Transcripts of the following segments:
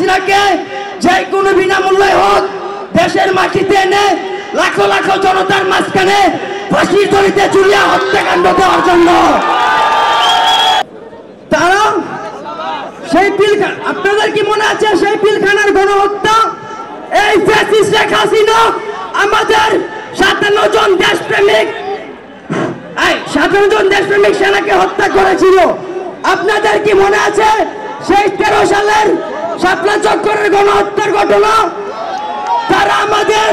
হাসিনাকে যে কোনো বিনামূল্যে হোক দেশের মাটিতে এনে লাখো লাখো জনতার মাঝখানে ফাঁসির দড়িতে ঝুলিয়ে হত্যাকাণ্ড দেওয়ার জন্য তারা সেই পিলখানা, আপনাদের কি মনে আছে সেই পিলখানার গণহত্যা? এই ফ্যাসিস্ট শেখ হাসিনা আমাদের 57 জন দেশপ্রেমিক সেনাকে হত্যা করেছিল। আপনাদের কি মনে আছে সেই 13 সালের শাপলা চক্করের গণহত্যার ঘটনা? তারা আমাদের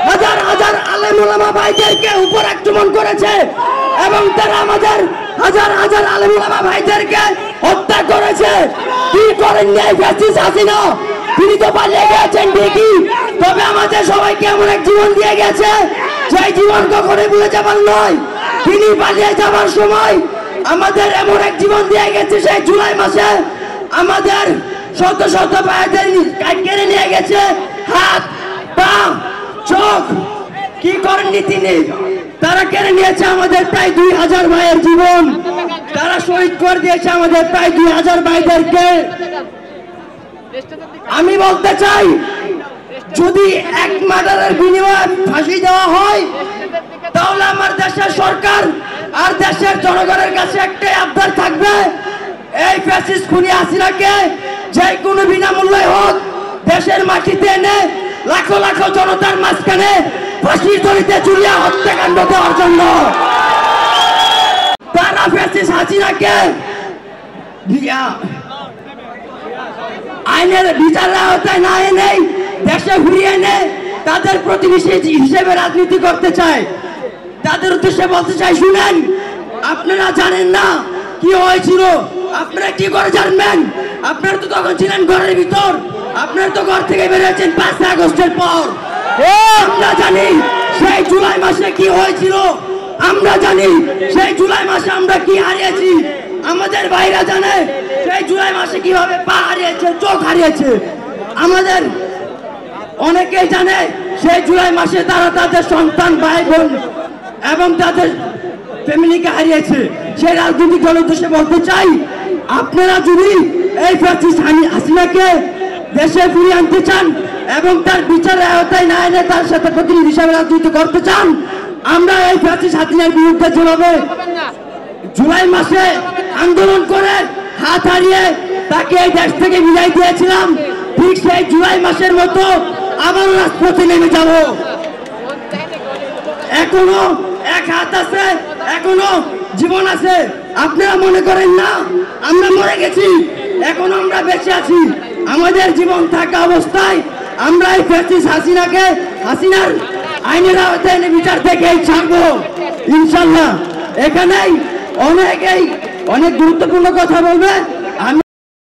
হাজার হাজার আলেম ওলামা ভাইদেরকে উপর আক্রমণ করেছে এবং তারা আমাদের হাজার হাজার আলেম ওলামা ভাইদেরকে হত্যা করেছে। কি করেননি এই ফ্যাসিস্ট হাসিনা? তিনি তো পালিয়ে গেছেন ঠিকই, তবে আমাদের সবাইকে এমন এক জীবন দিয়ে গেছে যে জীবন কখনোই ভুলে যাবার নয়। তিনি পালিয়ে যাবার সময় আমাদের এমন এক জীবন দিয়ে গেছে, সেই জুলাই মাসে আমাদের শত শত ভাইদের কেড়ে নিয়ে গেছে হাত, পা, চোখ। কি করেননি তিনি? তারা কেড়ে নিয়েছে আমাদের প্রায় 2000 ভাইয়ের জীবন। তারা শহীদ করে দিয়েছে আমাদের প্রায় 2000 ভাইদেরকে। আমি বলতে চাই, যদি এক মার্ডারের বিনিময়ে ফাঁসি দেওয়া হয় তাহলে আমার দেশের সরকার আর দেশের জনগণের কাছে একটাই আবদার থাকবে, এই ফ্যাসিস্ট খুনি হাসিনাকে যে কোনো বিনামূল্যে হোক দেশের মাটিতে এনে লাখো লাখো জনতার মাঝখানে ফাঁসির দড়িতে ঝুলিয়ে হত্যাকাণ্ড দেওয়ার জন্য। তারা ফ্যাসিস্ট হাসিনাকে আইনের বিচারের আওতায় না এনে দেশে ফিরিয়ে এনে তাদের প্রতিবেশী হিসেবে রাজনীতি করতে চায়। তাদের উদ্দেশ্যে বলতে চাই, শুনেন, আপনারা জানেন না কি হয়েছিল, আপনারা কি করে জানবেন? আপনারা তো তখন ছিলেন ঘরের ভিতর, আপনারা তো ঘর থেকে বেরিয়েছেন 5 আগস্টের পর। আমরা জানি সেই জুলাই মাসে কি হয়েছিল, আমরা জানি সেই জুলাই মাসে আমরা কি হারিয়েছি, আমাদের ভাইরা জানে সেই জুলাই মাসে কিভাবে পা হারিয়েছে, চোখ হারিয়েছে। আমাদের অনেকেই জানে সেই জুলাই মাসে তারা তাদের সন্তান, ভাই বোন এবং তাদের ফ্যামিলিকে হারিয়েছে। সেই রাজনৈতিক দলের উদ্দেশ্যে বলতে চাই, আপনারা যদি এই ফ্যাসিস্ট হাসিনাকে দেশে ফিরিয়ে আনতে চান এবং তার বিচারের আওতায় না এনে তার সাথে প্রতিনিধি হিসাবে রাজনীতি করতে চান, আমরা এই ফ্যাসিস্ট হাসিনার বিরুদ্ধে যেভাবে জুলাই মাসে আন্দোলন করে হাত হারিয়ে তাকে এই দেশ থেকে বিদায় দিয়েছিলাম, ঠিক সেই জুলাই মাসের মতো আবার রাজপথে নেমে যাব। এখনো এক হাত আছে, এখনো জীবন আছে। আপনারা মনে করেন না আমরা মরে গেছি? এখনো আমরা বেঁচে আছি। আমাদের জীবন থাকা অবস্থায় আমরা এই ফ্যাসিস্ট হাসিনার আইনের আওতায় এনে বিচার থেকে ছাড়বো ইনশাল্লাহ। এখানেই অনেক গুরুত্বপূর্ণ কথা বলবে।